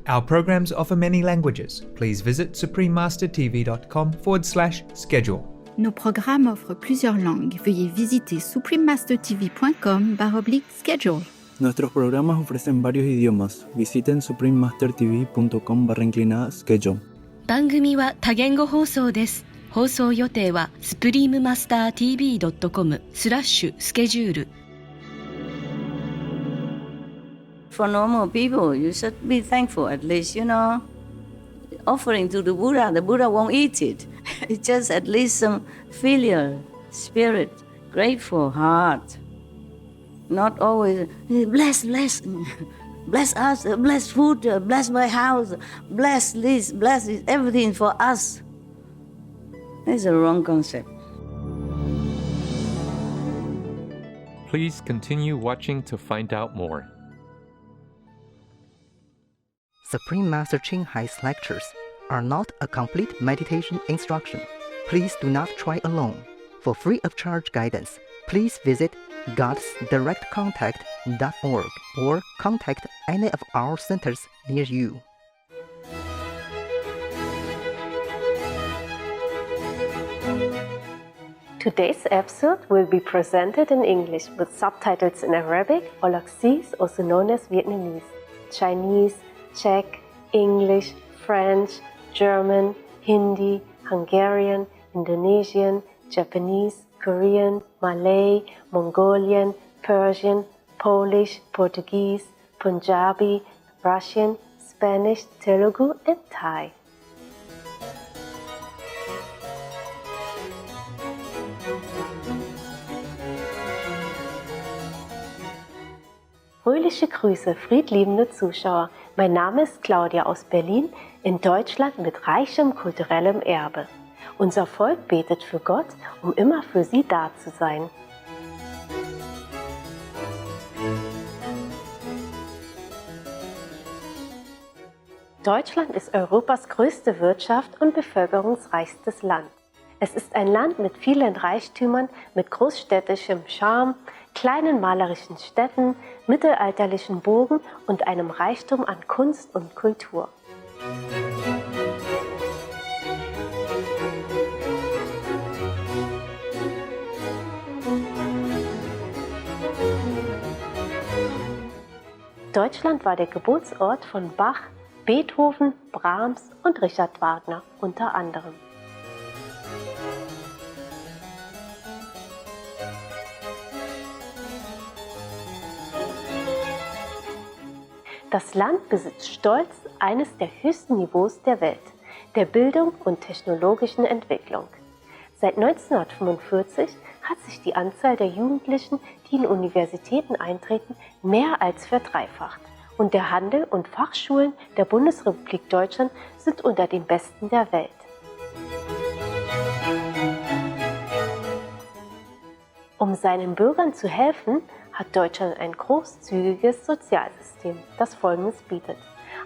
Our programs offer many languages. Please visit suprememastertv.com/schedule. Nos programmes offrent plusieurs langues. Veuillez visiter suprememastertv.com/schedule. Nuestros programas ofrecen varios idiomas. Visiten suprememastertv.com/schedule. 番組は多言語放送です。放送予定は suprememastertv.com/schedule。For normal people, you should be thankful at least, offering to the Buddha won't eat it. It's just at least some filial spirit, grateful heart. Not always, bless us, bless food, bless my house, bless this, everything for us. That's a wrong concept. Please continue watching to find out more. Supreme Master Ching Hai's lectures are not a complete meditation instruction. Please do not try alone. For free of charge guidance, please visit godsdirectcontact.org or contact any of our centers near you. Today's episode will be presented in English with subtitles in Arabic, Olaxese, also known as Vietnamese, Chinese, Czech, English, French, German, Hindi, Hungarian, Indonesian, Japanese, Korean, Malay, Mongolian, Persian, Polish, Portuguese, Punjabi, Russian, Spanish, Telugu, and Thai. Fröhliche Grüße, friedliebende Zuschauer. Mein Name ist Claudia aus Berlin, in Deutschland mit reichem kulturellem Erbe. Unser Volk betet für Gott, um immer für sie da zu sein. Deutschland ist Europas größte Wirtschaft und bevölkerungsreichstes Land. Es ist ein Land mit vielen Reichtümern, mit großstädtischem Charme, kleinen malerischen Städten, mittelalterlichen Burgen und einem Reichtum an Kunst und Kultur. Deutschland war der Geburtsort von Bach, Beethoven, Brahms und Richard Wagner unter anderem. Das Land besitzt stolz eines der höchsten Niveaus der Welt, der Bildung und technologischen Entwicklung. Seit 1945 hat sich die Anzahl der Jugendlichen, die in Universitäten eintreten, mehr als verdreifacht. Und der Handel und Fachschulen der Bundesrepublik Deutschland sind unter den besten der Welt. Um seinen Bürgern zu helfen, hat Deutschland ein großzügiges Sozialsystem, das Folgendes bietet: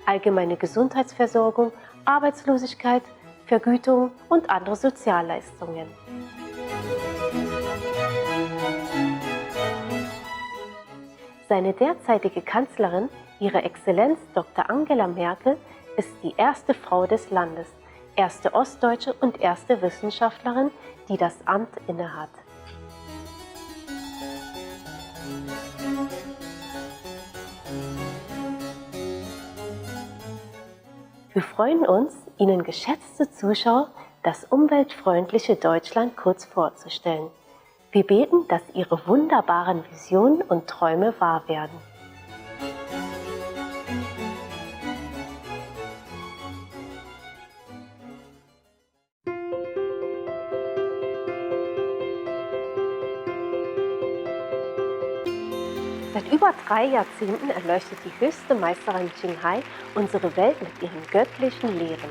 allgemeine Gesundheitsversorgung, Arbeitslosigkeit, Vergütung und andere Sozialleistungen. Seine derzeitige Kanzlerin, Ihre Exzellenz Dr. Angela Merkel, ist die erste Frau des Landes, erste Ostdeutsche und erste Wissenschaftlerin, die das Amt innehat. Wir freuen uns, Ihnen, geschätzte Zuschauer, das umweltfreundliche Deutschland kurz vorzustellen. Wir beten, dass Ihre wunderbaren Visionen und Träume wahr werden. Seit über 3 Jahrzehnten erleuchtet die höchste Meisterin Ching Hai unsere Welt mit ihren göttlichen Lehren.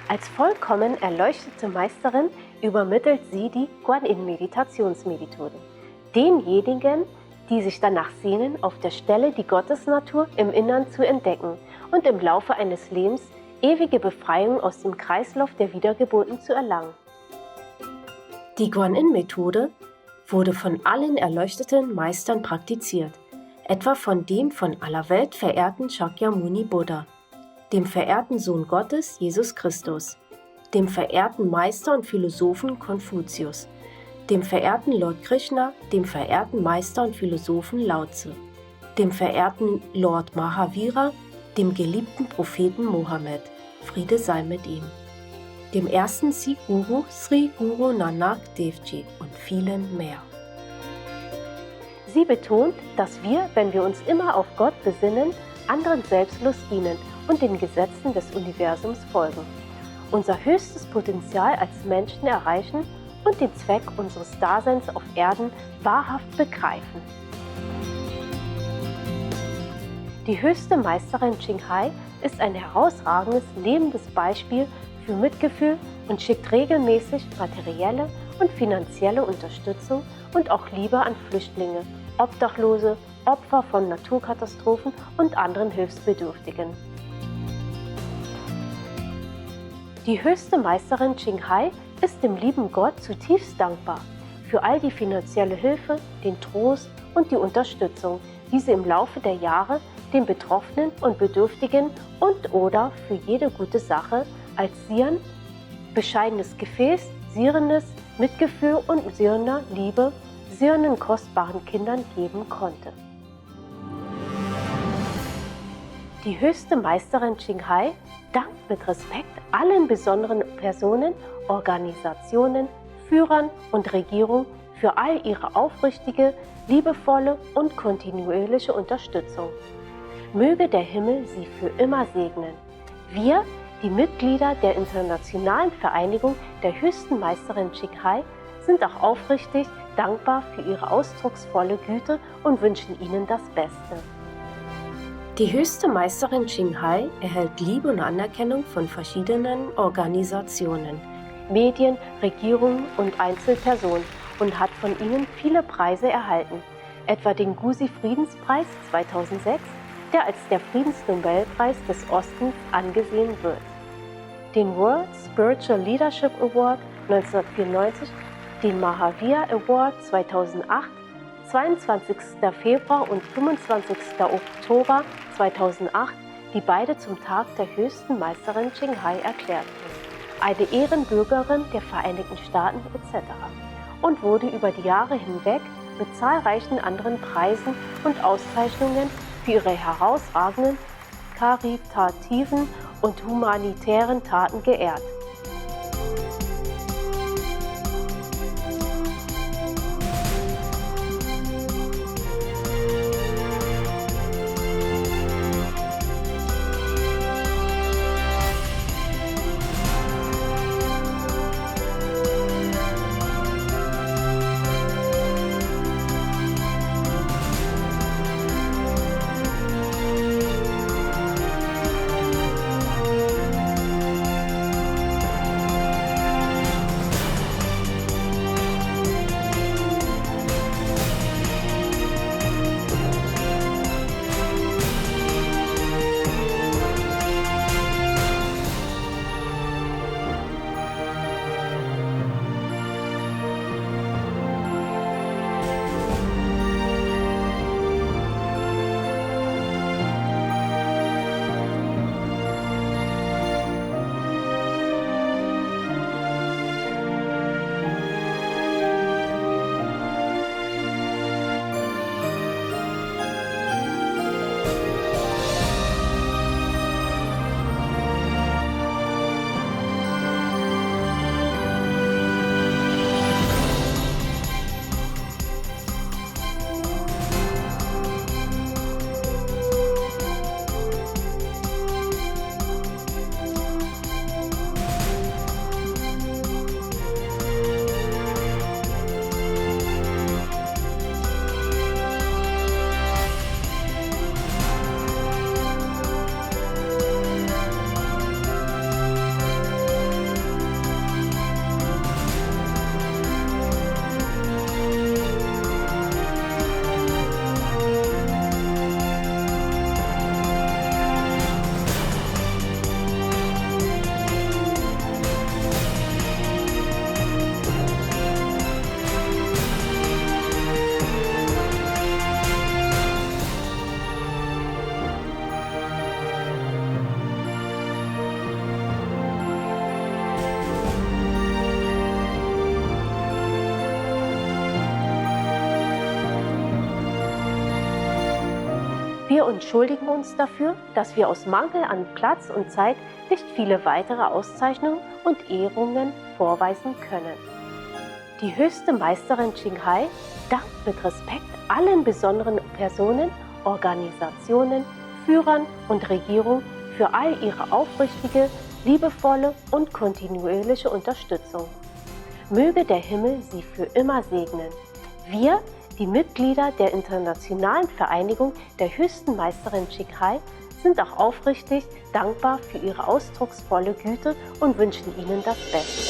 Als vollkommen erleuchtete Meisterin übermittelt sie die Guan-Yin-Meditationsmethode. Denjenigen, die sich danach sehnen, auf der Stelle die Gottesnatur im Innern zu entdecken und im Laufe eines Lebens ewige Befreiung aus dem Kreislauf der Wiedergeburten zu erlangen. Die Guan-Yin-Methode wurde von allen erleuchteten Meistern praktiziert, etwa von dem von aller Welt verehrten Shakyamuni Buddha. dem verehrten Sohn Gottes, Jesus Christus, dem verehrten Meister und Philosophen Konfuzius, dem verehrten Lord Krishna, dem verehrten Meister und Philosophen Lao Tzu, dem verehrten Lord Mahavira, dem geliebten Propheten Mohammed, Friede sei mit ihm, dem ersten Sikh-Guru Sri Guru Nanak Dev Ji und vielen mehr. Sie betont, dass wir, wenn wir uns immer auf Gott besinnen, anderen selbstlos dienen und den Gesetzen des Universums folgen, unser höchstes Potenzial als Menschen erreichen und den Zweck unseres Daseins auf Erden wahrhaft begreifen. Die höchste Meisterin Ching ist ein herausragendes, lebendes Beispiel für Mitgefühl und schickt regelmäßig materielle und finanzielle Unterstützung und auch Liebe an Flüchtlinge, Obdachlose, Opfer von Naturkatastrophen und anderen Hilfsbedürftigen. Die höchste Meisterin Ching ist dem lieben Gott zutiefst dankbar für all die finanzielle Hilfe, den Trost und die Unterstützung, die sie im Laufe der Jahre den Betroffenen und Bedürftigen und/oder für jede gute Sache als Siren, bescheidenes Gefäß, sierendes Mitgefühl und sirender Liebe, sirenden kostbaren Kindern geben konnte. Die höchste Meisterin Ching dankt mit Respekt allen besonderen Personen, Organisationen, Führern und Regierungen für all ihre aufrichtige, liebevolle und kontinuierliche Unterstützung. Möge der Himmel sie für immer segnen. Wir, die Mitglieder der Internationalen Vereinigung der höchsten Meisterin Ching sind auch aufrichtig dankbar für ihre ausdrucksvolle Güte und wünschen ihnen das Beste. Die höchste Meisterin Ching erhält Liebe und Anerkennung von verschiedenen Organisationen, Medien, Regierungen und Einzelpersonen und hat von ihnen viele Preise erhalten, etwa den Gusi-Friedenspreis 2006, der als der Friedensnobelpreis des Ostens angesehen wird, den World Spiritual Leadership Award 1994, den Mahavir Award 2008, 22. Februar und 25. Oktober 2008, die beide zum Tag der höchsten Meisterin Ching erklärt wurden, eine Ehrenbürgerin der Vereinigten Staaten etc. und wurde über die Jahre hinweg mit zahlreichen anderen Preisen und Auszeichnungen für ihre herausragenden, karitativen und humanitären Taten geehrt. Wir entschuldigen uns dafür, dass wir aus Mangel an Platz und Zeit nicht viele weitere Auszeichnungen und Ehrungen vorweisen können. Die höchste Meisterin Ching dankt mit Respekt allen besonderen Personen, Organisationen, Führern und Regierungen für all ihre aufrichtige, liebevolle und kontinuierliche Unterstützung. Möge der Himmel sie für immer segnen. Wir, die Mitglieder der Internationalen Vereinigung der höchsten Meisterin Ching sind auch aufrichtig dankbar für ihre ausdrucksvolle Güte und wünschen ihnen das Beste.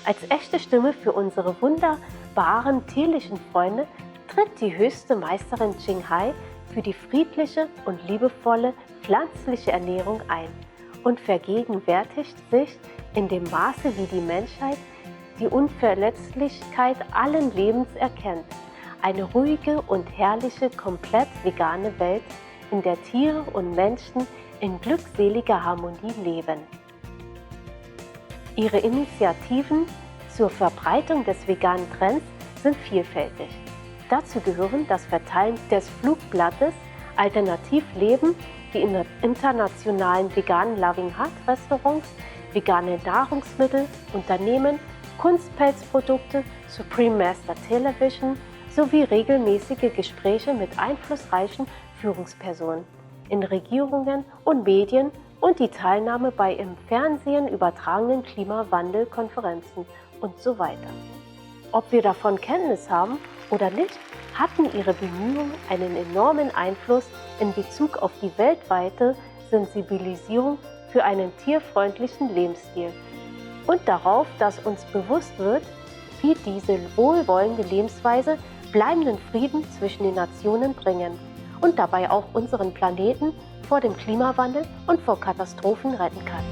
Als echte Stimme für unsere wunderbaren tierlichen Freunde tritt die höchste Meisterin Ching für die friedliche und liebevolle pflanzliche Ernährung ein und vergegenwärtigt sich in dem Maße, wie die Menschheit die Unverletzlichkeit allen Lebens erkennt, eine ruhige und herrliche, komplett vegane Welt, in der Tiere und Menschen in glückseliger Harmonie leben. Ihre Initiativen zur Verbreitung des veganen Trends sind vielfältig. Dazu gehören das Verteilen des Flugblattes Alternativleben, die internationalen veganen Loving Heart Restaurants, vegane Nahrungsmittel, Unternehmen, Kunstpelzprodukte, Supreme Master Television sowie regelmäßige Gespräche mit einflussreichen Führungspersonen in Regierungen und Medien und die Teilnahme bei im Fernsehen übertragenen Klimawandelkonferenzen und so weiter. Ob wir davon Kenntnis haben oder nicht, hatten ihre Bemühungen einen enormen Einfluss in Bezug auf die weltweite Sensibilisierung für einen tierfreundlichen Lebensstil und darauf, dass uns bewusst wird, wie diese wohlwollende Lebensweise bleibenden Frieden zwischen den Nationen bringen und dabei auch unseren Planeten vor dem Klimawandel und vor Katastrophen retten kann.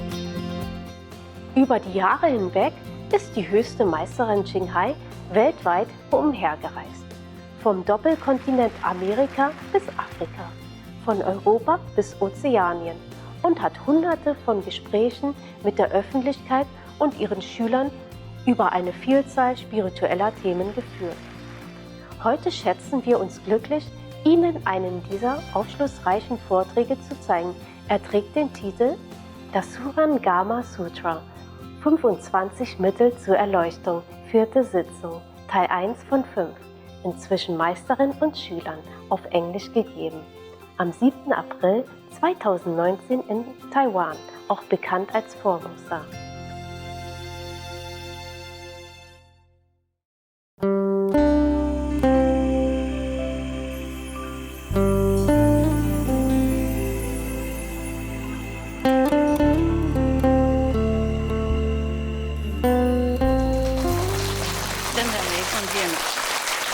Über die Jahre hinweg ist die höchste Meisterin Ching weltweit umhergereist. Vom Doppelkontinent Amerika bis Afrika, von Europa bis Ozeanien und hat Hunderte von Gesprächen mit der Öffentlichkeit und ihren Schülern über eine Vielzahl spiritueller Themen geführt. Heute schätzen wir uns glücklich, Ihnen einen dieser aufschlussreichen Vorträge zu zeigen. Er trägt den Titel Das Surangama Sutra, 25 Mittel zur Erleuchtung, 4. Sitzung, Teil 1 von 5, inzwischen Meisterin und Schülern, auf Englisch gegeben. Am 7. April 2019 in Taiwan, auch bekannt als Formosa.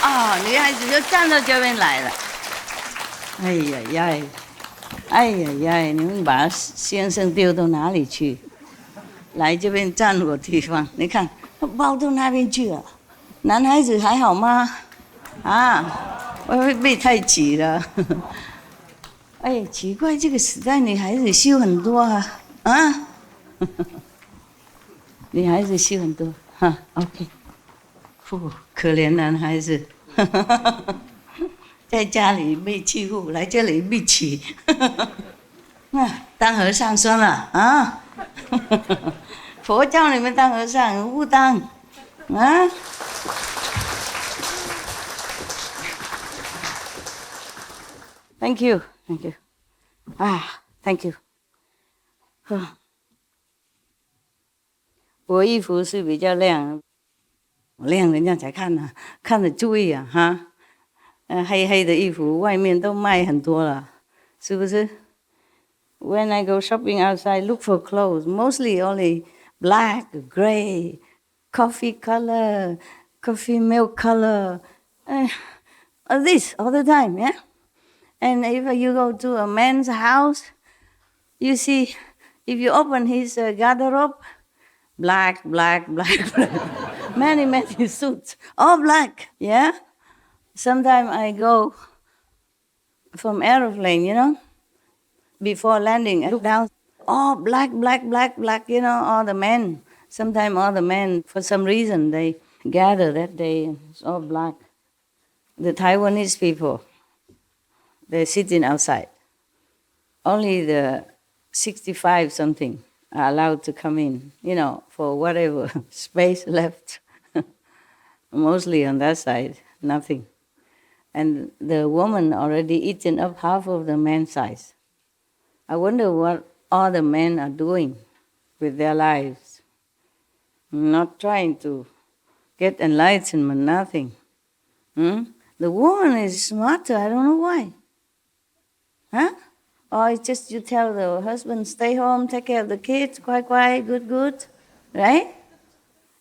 哦，女孩子就站到这边来了。哎呀呀，哎呀呀，你们把先生丢到哪里去？来这边站我地方，你看包到那边去了。男孩子还好吗？啊，会不会被太挤了？哎，奇怪，这个时代女孩子修很多啊，啊，女孩子修很多哈。OK， 可怜男孩子。在家里被欺负，来这里被娶，当和尚算了啊！佛教你们当和尚，不当啊！Thank you, thank you. 啊 ，Thank you. 我衣服是比较亮。亮人家才看呢、看着注意啊哈，黑黑的衣服外面都卖很多了，是不是 ？When I go shopping outside, look for clothes, mostly only black, gray, coffee color, coffee milk color, this all the time, yeah. And if you go to a man's house, you see, if you open his garderobe, black, black, black, black. Many suits, all black, yeah? Sometimes I go from aeroplane, you know, before landing, I look down, all black, black, black, black, you know, all the men. Sometimes all the men, for some reason, they gather that day, it's all black. The Taiwanese people, They're sitting outside. Only the 65 something are allowed to come in, for whatever space left. Mostly on that side, nothing. And the woman already eaten up half of the man's size. I wonder what all the men are doing with their lives. Not trying to get enlightenment, nothing. The woman is smarter, I don't know why. Huh? Or it's just you tell the husband, stay home, take care of the kids, quiet, good, right?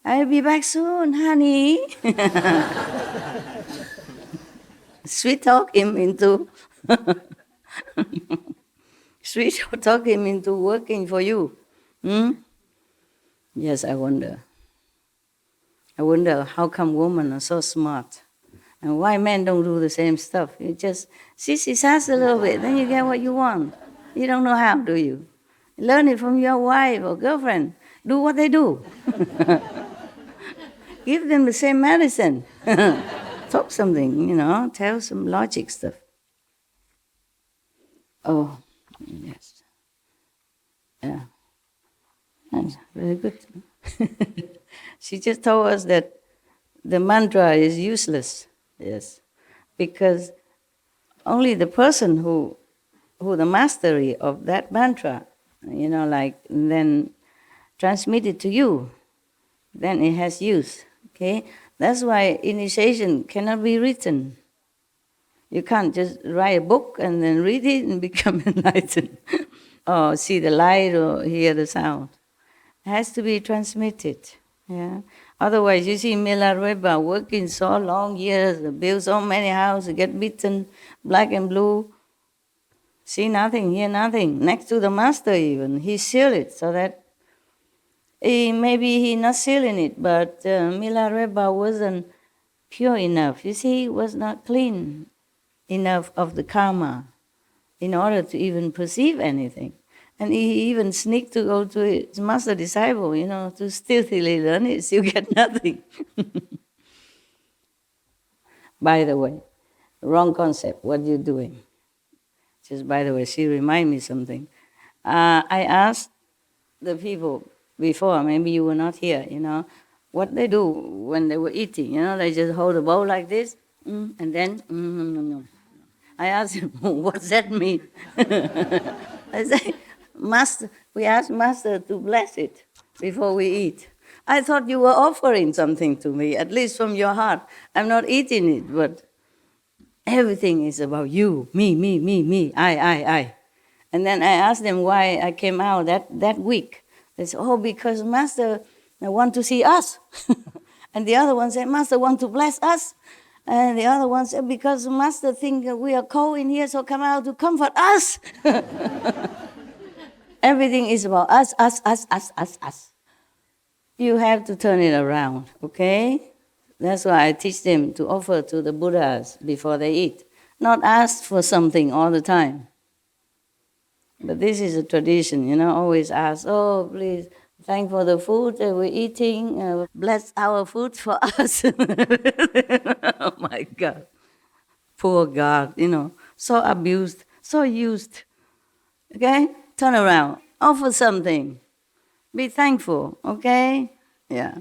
I'll be back soon, honey. Sweet talk him into working for you. Yes, I wonder. I wonder how come women are so smart and why men don't do the same stuff. You just sissy sass a little bit, then you get what you want. You don't know how, do you? Learn it from your wife or girlfriend. Do what they do. Give them the same medicine. Talk something, tell some logic stuff. Oh, yes. Yeah. That's very good. She just told us that the mantra is useless, yes, because only the person who the mastery of that mantra, then transmit it to you, then it has use, okay? That's why initiation cannot be written. You can't just write a book and then read it and become enlightened, or see the light or hear the sound. It has to be transmitted. Yeah. Otherwise, you see Milarepa working so long years, build so many houses, get beaten, black and blue, see nothing, hear nothing. Next to the master even, he sealed it so that maybe he not sealing it, but Milarepa wasn't pure enough. You see, he was not clean enough of the karma in order to even perceive anything. And he even sneaked to go to his master disciple, to stealthily learn it, still get nothing. By the way, wrong concept, what you doing? Just by the way, she remind me something. I asked the people before, maybe you were not here, what they do when they were eating. They just hold the bowl like this, and then, I asked him, what's that mean? I say, Master, we asked Master to bless it before we eat. I thought you were offering something to me, at least from your heart. I'm not eating it, but everything is about you, me, I. And then I asked them why I came out that week. They said, because Master want to see us. And the other one said, Master want to bless us. And the other one said, because Master think we are cold in here, so come out to comfort us. Everything is about us. You have to turn it around, okay? That's why I teach them to offer to the Buddhas before they eat. Not ask for something all the time. But this is a tradition, always ask, please, thank for the food that we're eating. Bless our food for us. Oh my God. Poor God, so abused, so used. Okay? Turn around. Offer something. Be thankful, okay? Yeah.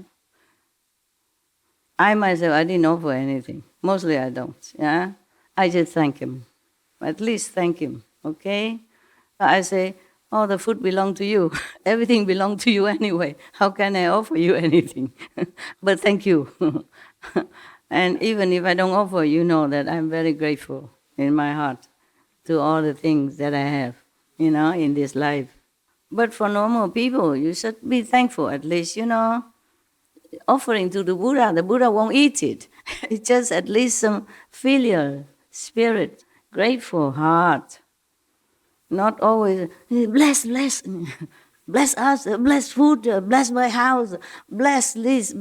I myself, I didn't offer anything. Mostly I don't, yeah? I just thank him. At least thank him, okay? I say, the food belongs to you. Everything belongs to you anyway. How can I offer you anything? But thank you. And even if I don't offer, you know that I'm very grateful in my heart to all the things that I have, in this life. But for normal people, you should be thankful at least, offering to the Buddha won't eat it. It's just at least some filial spirit, grateful heart. Not always, bless, bless us, bless food, bless my house, bless this,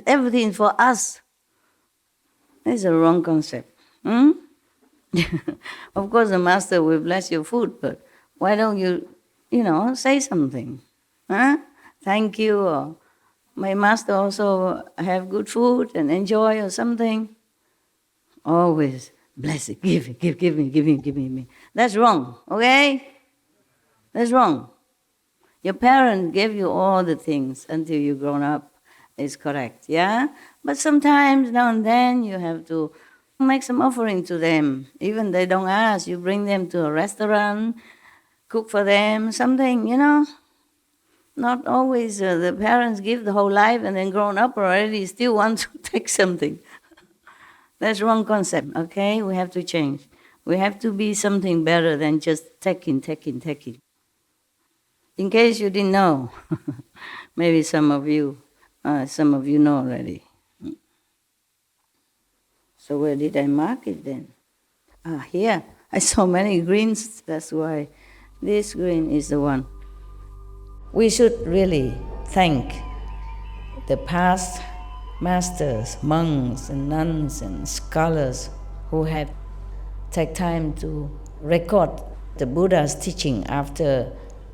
everything for us. That's a wrong concept. Of course, the master will bless your food, but why don't you, say something? Huh? Thank you, or my master also have good food and enjoy or something. Always bless it, give it, give me. That's wrong, okay? That's wrong. Your parents gave you all the things until you grown up. Is correct, yeah? But sometimes, now and then, you have to make some offering to them. Even they don't ask, you bring them to a restaurant, cook for them, something, Not always the parents give the whole life and then grown up already still want to take something. That's wrong concept, okay? We have to change. We have to be something better than just taking. In case you didn't know, maybe some of you know already. So where did I mark it then? Here. I saw many greens, that's why this green is the one. We should really thank the past masters, monks and nuns and scholars who have taken time to record the Buddha's teaching after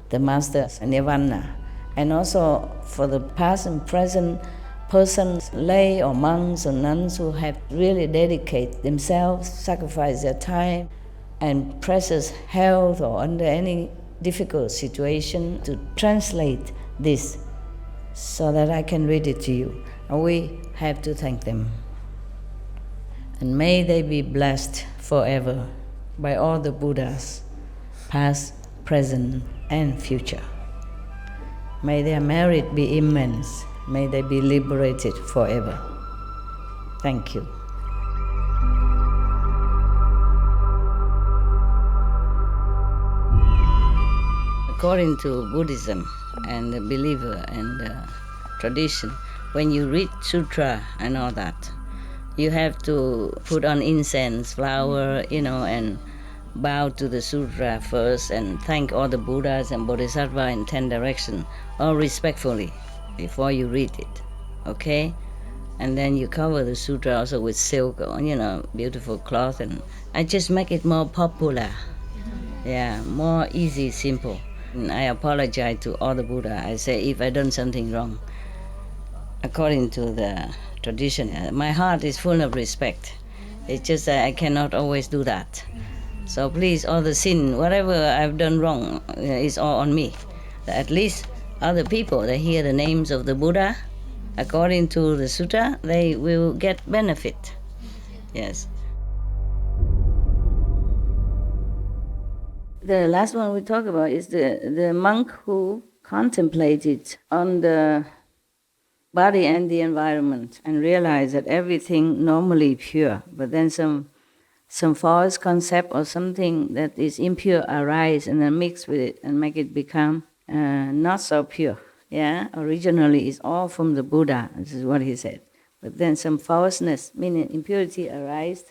the master's nirvana. And also for the past and present persons, lay or monks or nuns who have really dedicated themselves, sacrificed their time and precious health or under any difficult situation to translate this so that I can read it to you. And we have to thank them. And may they be blessed forever by all the Buddhas, past, present, and future. May their merit be immense. May they be liberated forever. Thank you. According to Buddhism and the believer and the tradition, when you read Sutra and all that, you have to put on incense, flower, and bow to the Sutra first and thank all the Buddhas and Bodhisattvas in 10 directions, all respectfully, before you read it, okay? And then you cover the Sutra also with silk or, beautiful cloth, and I just make it more popular. Yeah, more easy, simple. And I apologize to all the Buddha. I say if I done something wrong, according to the tradition, my heart is full of respect. It's just that I cannot always do that. So please, all the sin, whatever I've done wrong, is all on me. At least other people, they hear the names of the Buddha, according to the Sutra, they will get benefit. Yes. The last one we talk about is the monk who contemplated on the body and the environment and realized that everything normally pure, but then some false concept or something that is impure arise and then mix with it and make it become not so pure. Yeah, originally it's all from the Buddha. This is what he said. But then some falseness, meaning impurity, arise,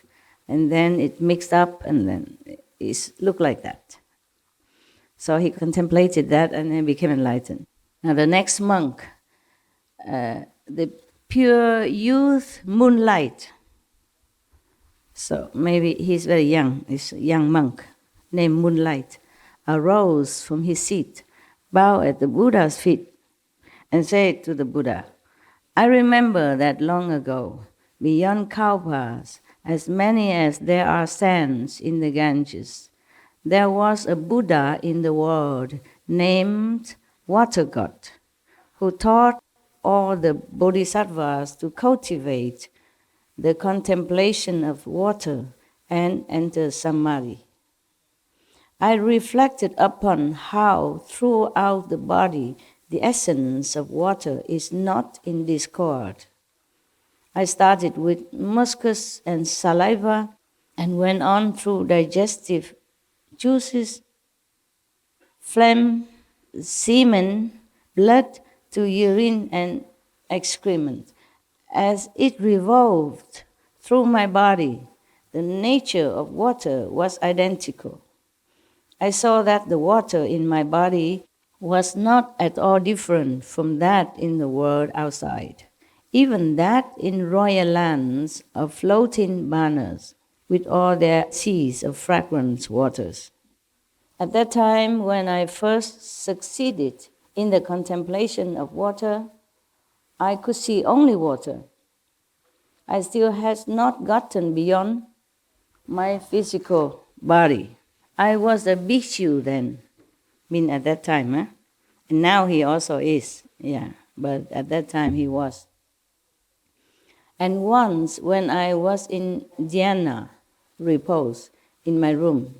and then it mixed up, and then it looked like that. So he contemplated that and then became enlightened. Now the next monk, the pure youth moonlight. So maybe he's very young, he's a young monk named Moonlight, arose from his seat, bowed at the Buddha's feet, and said to the Buddha, I remember that long ago, beyond Kalpas, as many as there are sands in the Ganges, there was a Buddha in the world named Water God, who taught all the bodhisattvas to cultivate the contemplation of water and enter samadhi. I reflected upon how throughout the body the essence of water is not in discord. I started with mucus and saliva and went on through digestive juices, phlegm, semen, blood to urine and excrement. As it revolved through my body, the nature of water was identical. I saw that the water in my body was not at all different from that in the world outside, even that in royal lands of floating banners with all their seas of fragrant waters. At that time, when I first succeeded in the contemplation of water, I could see only water. I still had not gotten beyond my physical body. I was a bhikshu then, at that time, and now he also is, but at that time he was. And once when I was in dhyana, repose, in my room,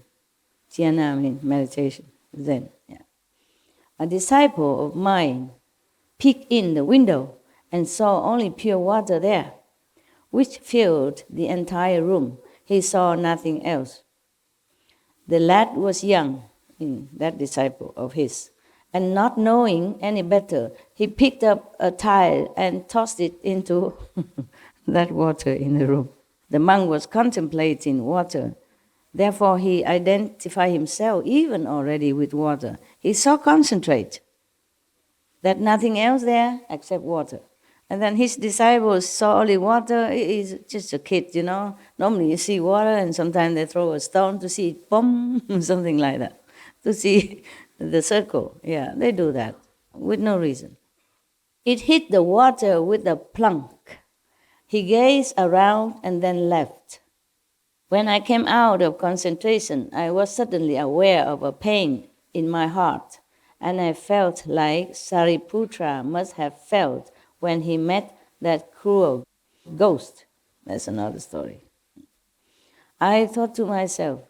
dhyana means meditation, Zen, a disciple of mine peeked in the window and saw only pure water there, which filled the entire room. He saw nothing else. The lad was young, that disciple of his, and not knowing any better, he picked up a tile and tossed it into that water in the room. The monk was contemplating water. Therefore, he identified himself even already with water. He so concentrated that nothing else there except water. And then his disciples saw only water. He's just a kid, Normally you see water and sometimes they throw a stone to see it, boom, something like that, to see the circle. Yeah, they do that with no reason. It hit the water with a plunk. He gazed around and then left. When I came out of concentration, I was suddenly aware of a pain in my heart, and I felt like Sariputra must have felt when he met that cruel ghost. That's another story. I thought to myself,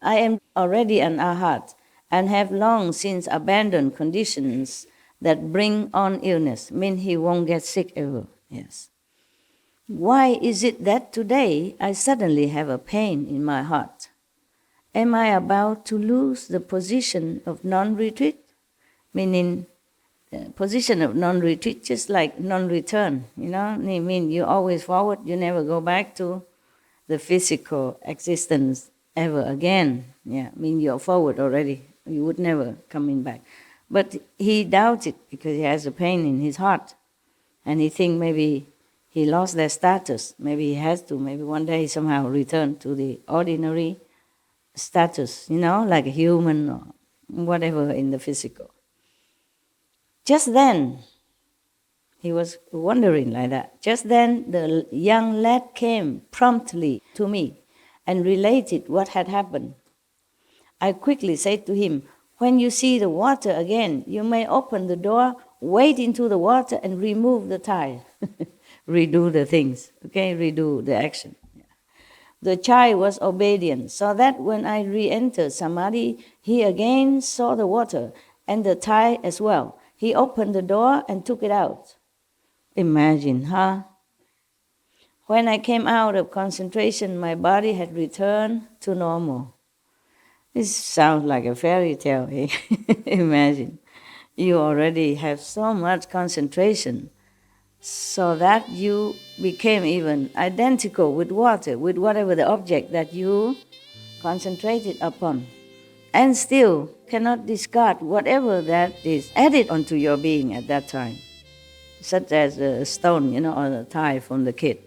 I am already an arhat and have long since abandoned conditions that bring on illness, mean he won't get sick ever. Yes. Why is it that today I suddenly have a pain in my heart? Am I about to lose the position of non-retreat? Meaning, position of non-retreat, just like non-return, I mean, you always forward, you never go back to the physical existence ever again. I mean, you're forward already. You would never coming back. But he doubts it because he has a pain in his heart. And he thinks maybe he lost their status. Maybe he has to. Maybe one day he somehow return to the ordinary status, like a human or whatever in the physical. Just then, he was wondering like that. Just then, the young lad came promptly to me and related what had happened. I quickly said to him, when you see the water again, you may open the door, wade into the water and remove the tile. Redo the things, redo the action. The child was obedient, so that when I re-entered Samadhi, he again saw the water and the tile as well. He opened the door and took it out. Imagine, huh? When I came out of concentration, my body had returned to normal. This sounds like a fairy tale. Imagine, you already have so much concentration so that you became even identical with water, with whatever the object that you concentrated upon, and still cannot discard whatever that is added onto your being at that time, such as a stone, or a tile from the kid.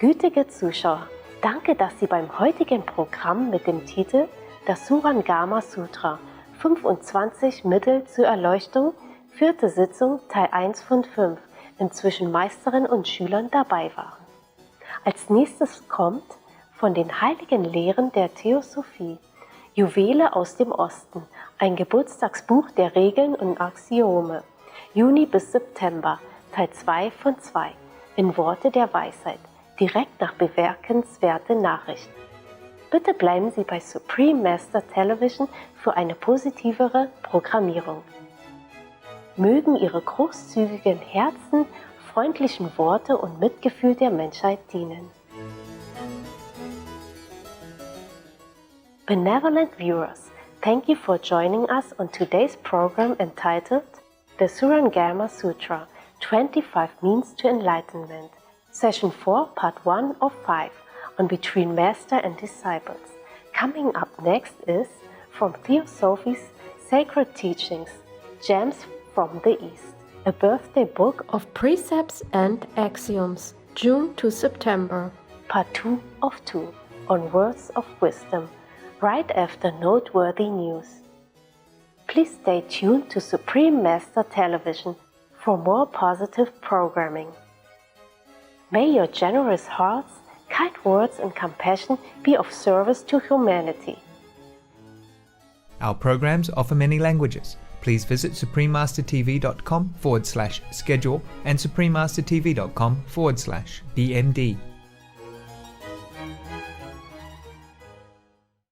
Gütige Zuschauer, danke, dass Sie beim heutigen Programm mit dem Titel Das Surangama Sutra 25 Mittel zur Erleuchtung, 4. Sitzung, Teil 1 von 5, inzwischen Meisterin und Schülern dabei waren. Als nächstes kommt von den heiligen Lehren der Theosophie, Juwele aus dem Osten, ein Geburtstagsbuch der Regeln und Axiome, Juni bis September, Teil 2 von 2, in Worte der Weisheit, direkt nach bemerkenswerte Nachrichten. Bitte bleiben Sie bei Supreme Master Television für eine positivere Programmierung. Mögen Ihre großzügigen Herzen, freundlichen Worte und Mitgefühl der Menschheit dienen. Benevolent viewers, thank you for joining us on today's program entitled The Surangama Sutra, 25 Means to Enlightenment, Session 4, Part 1 of 5, on Between Master and Disciples. Coming up next is from Theosophy's Sacred Teachings, Gems from the East, a birthday book of precepts and axioms, June to September. Part 2 of 2 on Words of Wisdom, right after noteworthy news. Please stay tuned to Supreme Master Television for more positive programming. May your generous hearts, kind words and compassion be of service to humanity. Our programs offer many languages. Please visit suprememastertv.com/schedule and suprememastertv.com/BMD.